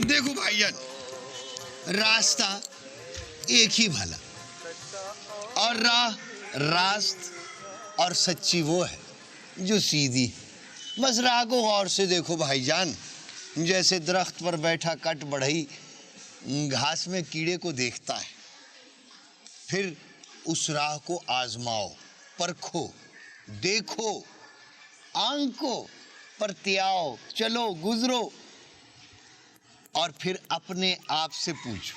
देखो भाईजान, रास्ता एक ही भला, और राह रास्त और सच्ची वो है जो सीधी है। बस राह को गौर से देखो भाईजान, जैसे दरख्त पर बैठा कट बढ़ई घास में कीड़े को देखता है। फिर उस राह को आजमाओ, परखो, देखो, आंको, परतियाओ, चलो, गुजरो, और फिर अपने आप से पूछो,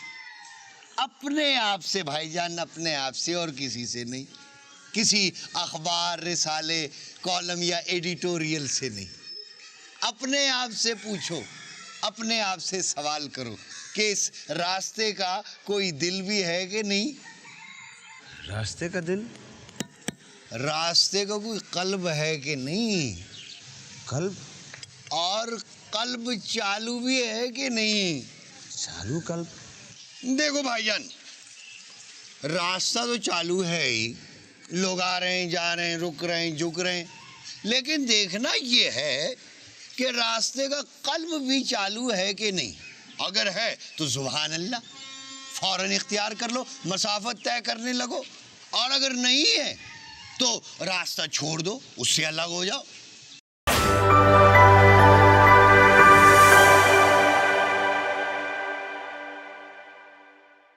अपने आप से भाईजान, अपने आप से, और किसी से नहीं, किसी अखबार, रिसाले, कॉलम या एडिटोरियल से नहीं। अपने आप से पूछो, अपने आप से सवाल करो कि इस रास्ते का कोई दिल भी है कि नहीं। रास्ते का दिल? रास्ते का कोई कल्ब है कि नहीं। कल्ब? और कल्ब चालू भी है कि नहीं। चालू कल्ब? देखो भाईजान, रास्ता तो चालू है ही, लोग आ रहे हैं, जा रहे हैं, रुक रहे हैं, झुक रहे हैं, लेकिन देखना ये है कि रास्ते का कल्ब भी चालू है कि नहीं। अगर है तो सुभान अल्लाह, फौरन इख्तियार कर लो, मसाफत तय करने लगो, और अगर नहीं है तो रास्ता छोड़ दो, उससे अलग हो जाओ।